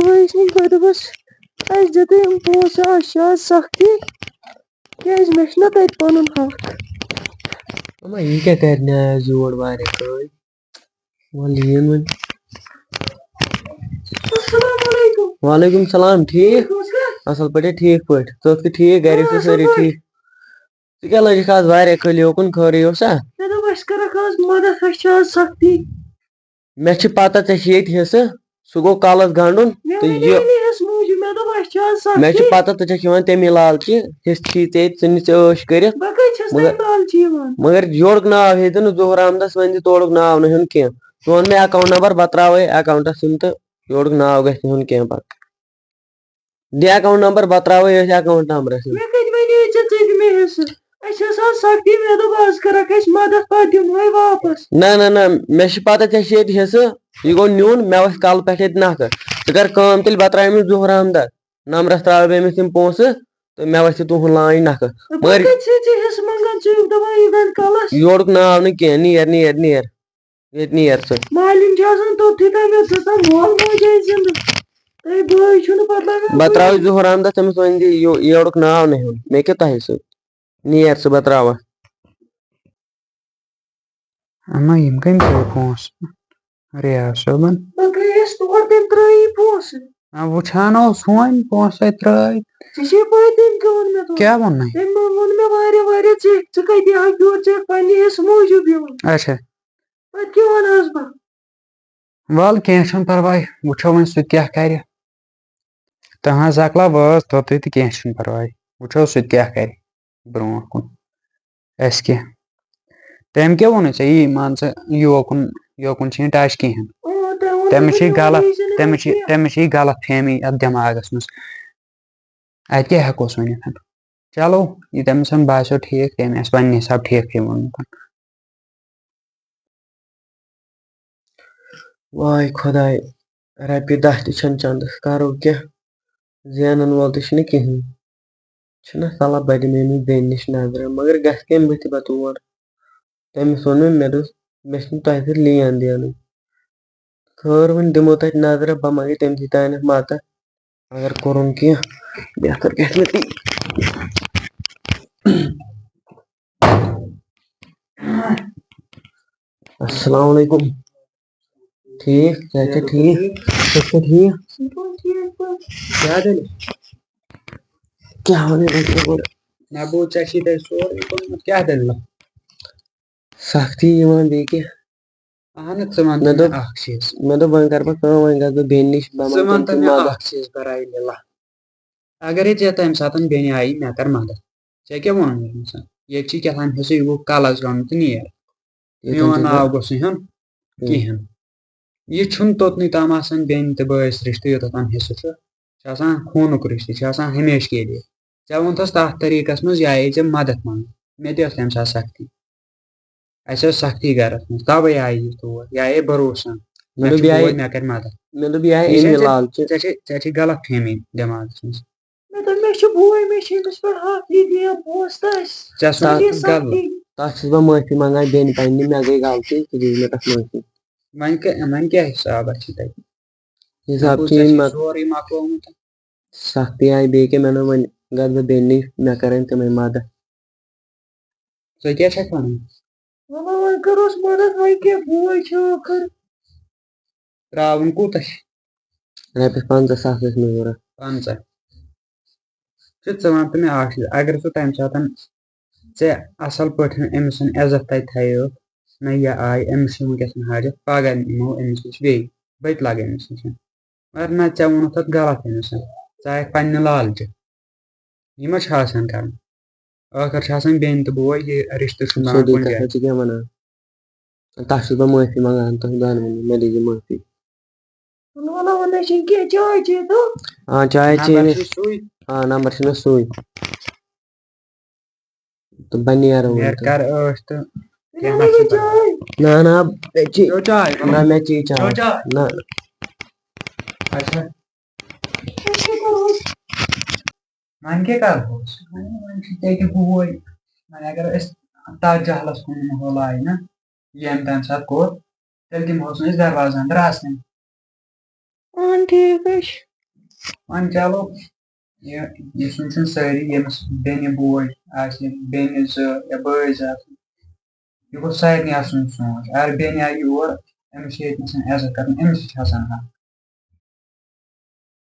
بٲیِس نِش بہٕ دوٚپُس اَسہِ دِ تہٕ یِم پونٛسہٕ اَسہِ چھِ آز سختی کیٛازِ مےٚ چھُنہ تَتہِ پَنُن حق. اما یہِ کیٛاہ کَرِ مےٚ آز یور واریاہ کٲلۍ وَلہٕ یِن وۄنۍ. السلام علیکُم. وعلیکُم سلام. ٹھیٖک اَصٕل پٲٹھۍ ٹھیٖک پٲٹھۍ ژٕ ٲسکھٕ ٹھیٖک گرِکۍ چھِ سٲری ٹھیٖک. ژٕ کیٛاہ لٔجِکھ آز واریاہ کٲلۍ یوکُن خٲرٕے اوسا؟ مےٚ دوٚپ اَسہِ کَرکھ آز مدد اَسہِ چھِ آز سختی. مےٚ چھِ پتہ ژےٚ چھِ ییٚتہِ حِصہٕ سُہ گوٚو کَلَس گنٛڈُن تہٕ یہِ مےٚ چھِ پتہ ژٕ چھَکھ یِوان تَمی لالچہِ حِصہٕ چھی ژےٚ ییٚتہِ ژٕ نہِ ژےٚ عٲش کٔرِتھ مگر یورُک ناو ہیٚیہِ نہٕ ظہوٗر احمدَس ؤنۍ زِ تورُک ناو نہٕ ہیوٚن کیٚنٛہہ ژٕ وَن مےٚ اٮ۪کاوُنٛٹ نمبر بہٕ ترٛاوَے اٮ۪کاوُنٛٹَس یِم تہٕ یورُک ناو گژھِ نہٕ ہیوٚن کیٚنٛہہ پَتہٕ. دِ اٮ۪کاوُنٛٹ نمبر بہٕ ترٛاوَے أتھۍ اٮ۪کاوُنٛٹ نمبرَس. نہ نہ نہ مےٚ چھِ پتہ ژےٚ چھِ ییٚتہِ حِصہٕ یہِ گوٚو نیُن مےٚ ؤتھۍ کَلہٕ پٮ۪ٹھ ییٚتہِ نَکھٕ ژٕ کر کٲم تیٚلہِ بہٕ ترٛاوٕ أمِس ظہوٗر احمدَس نمبرَس ترٛاوَے بہٕ أمِس یِم پونٛسہٕ تہٕ مےٚ ؤتھِ تُہُنٛد لانٛچ نَکھٕ مگر یورُک ناو نہٕ کیٚنٛہہ نیر نیر نیر ییٚتہِ نیر ژٕ. بہٕ ترٛاوَے ظہوٗر احمدَس تٔمِس ؤنۍ زِ یورُک ناو نہٕ ہیوٚن مےٚ کیٛاہ تۄہہِ سۭتۍ نیر ژٕ بہٕ ترٛاوَکھ. اما یِم کٔمۍ ترٛٲے پونٛسہٕ رِیاض صٲبَن وٕچھان اوس وۄنۍ پونٛسہٕ اَتہِ ترٛٲے کیٛاہ ووٚننَے اچھا وَلہٕ کیٚنٛہہ چھُنہٕ پَرواے وٕچھو وۄنۍ سُہ تہِ کیٛاہ کَرِ تٕہٕنٛز عقلا وٲژ توٚتُے تہٕ کیٚنٛہہ چھُنہٕ پَرواے وٕچھو سُہ تہِ کیٛاہ کَرِ برٛونٛٹھ کُن اَسہِ کیٚنٛہہ تٔمۍ کیٛاہ ووٚنُے ژےٚ یی مان ژٕ یوکُن چھِنہٕ ٹچ کِہیٖنۍ تٔمِس چھِ یہِ غلط فہمی اَتھ دٮ۪ماغَس منٛز اَتہِ کیٛاہ ہٮ۪کوس ؤنِتھ چلو یہِ تٔمِس باسیو ٹھیٖک تٔمۍ آسہِ پنٛنہِ حساب ٹھیٖکھٕے ووٚنمُت. واے خۄداے رۄپیہِ دَہ تہِ چھَنہٕ چَندَس کَرو کیٛاہ زینَن وول تہِ چھُنہٕ کِہیٖنۍ چھُنہ صلہ بہٕ دِمہٕ أمِس بیٚنہِ نِش نظرا مگر گژھِ کَمہِ بٕتھِ بہٕ تور تٔمِس ووٚن مےٚ دوٚپُس مےٚ چھِنہٕ تۄہہِ سۭتۍ لین دینٕے خٲر وۄنۍ دِمو تَتہِ نظرا بہٕ منٛگہٕ تٔمسٕے تانٮ۪تھ مدد اگر کوٚرُن کینٛہہ بہتر گژھِ مےٚ تی. السلام علیکُم. ٹھیٖک صحت چھا ٹھیٖک ژٕ چھُکھا ٹھیٖک کیٛاہ وَنَے مےٚ بوٗز ژےٚ چھی تَتہِ سورُے کوٚرمُت کیٛاہ دٔلیٖلہ سختی یِوان بیٚیہِ کیٛاہ اہن ژٕ وَن مےٚ اکھ چیٖز مےٚ دوٚپ وۄنۍ کَرٕ بہٕ کٲم وۄنۍ گژھٕ بہٕ بیٚنہِ نِش ژٕ وَن تہٕ مےٚ اکھ چیٖز برایہِ لِلہ اگرے ژےٚ تَمہِ ساتہٕ بیٚنہِ آیی مےٚ کَر مدد ژےٚ کیٛاہ ووٚنُتھ أمِس ییٚتہِ چھِ کیٛاہ تام حِصہٕ یہِ گوٚو کَلَس گنٛڈُن تہٕ نیر میون ناو گوٚژھ نہٕ ہیوٚن کِہیٖنۍ یہِ چھُنہٕ توٚتنُے تام آسان بیٚنہِ تہٕ بٲیِس رِشتہٕ یوٚتَتھ تام حِصہٕ چھُ آسان خوٗنُک رِشتہٕ چھِ آسان ہمیشہٕ کے لیے ژےٚ ووٚنتھَس تَتھ طریٖقَس منٛز یہِ آیے ژےٚ مدد منٛگنہٕ مےٚ تہِ ٲس تَمہِ ساتہٕ سختی اَسہِ ٲس سختی گرَس منٛز تَوَے آیہِ یہِ تور یہِ آیے بروسہٕ سان مےٚ کَرِ مدد ژےٚ چھِ غلط فہمی دٮ۪ماغَس منٛز تَتھ چھُس بہٕ معٲفی منٛگان بیٚنہِ پنٛنہِ مےٚ گٔے غلطی ژٕ دِیِو مےٚ تَتھ معٲفی. وۄنۍ کیٛاہ حِسابہ چھِ تَتہِ حِساب چھِ سورُے مۄکلومُت سختی آیہِ بیٚیہِ کیٛاہ مےٚ دوٚپ وۄنۍ گژھٕ بہٕ بیٚنہِ نِش مےٚ کَرَن تِمَے مدد. ژٕ کیٛاہ چھَکھ وَنان ترٛاوُن کوٗتاہ چھِ رۄپیَس 50,000 ٲسۍ مےٚ ضوٚرَتھ 50 ژٕ وَن تہٕ مےٚ اکھ چیٖز اگر ژٕ تَمہِ ساتہٕ ژےٚ اَصٕل پٲٹھۍ أمۍ سُنٛد عزت تَتہِ تھایوُکھ نہ یہِ آیہِ أمِس چھِ وٕنکٮ۪س حاجت پگاہ یِمو أمِس نِش بیٚیہِ بہٕ تہِ لَگہٕ أمِس نِش مگر نہ ژےٚ ووٚنُتھ تَتھ غلط أمِس ژٕ آیَکھ پنٛنہِ لالچہِ یہِ ما چھُ آسان کَرُن ٲخٕر چھِ آسان بیٚنہِ تہٕ بوے یہِ رِشتہٕ چھُ ژٕ کیٛاہ وَنان تَتھ چھُس بہٕ معٲفی منٛگان تُہۍ دۄنوٕنی مےٚ دیٖزِ معٲفی. چاے چیٚیہِ نمبر چھُ مےٚ سُے تہٕ بہٕ نیرٕ وۄنۍ نہ نہ مےٚ چے چاے نہ وۄنۍ کیٛاہ کَرہوس وۄنۍ چھِ ژےٚ تہِ بوے وۄنۍ اگر أسۍ تَتھ جہلَس کُن نِمہو لاینہٕ ییٚمۍ تَمہِ ساتہٕ کوٚر تیٚلہِ دِمہوس نہٕ أسۍ دروازٕ اَنٛدر اَژنٕے. ٹھیٖک حظ چھُ وۄنۍ چلو یہِ سُنٛد چھُنہٕ سٲری ییٚمِس بیٚنہِ بوے آسہِ بیٚنہِ زٕ یا بٲے زٕ آسن یہِ گوٚژھ سارنٕے آسُن سونٛچ اگر بیٚنہِ آیہِ یور أمِس چھِ ییٚتہِ نَس عزت کَرُن أمِس تہِ چھِ آسان حق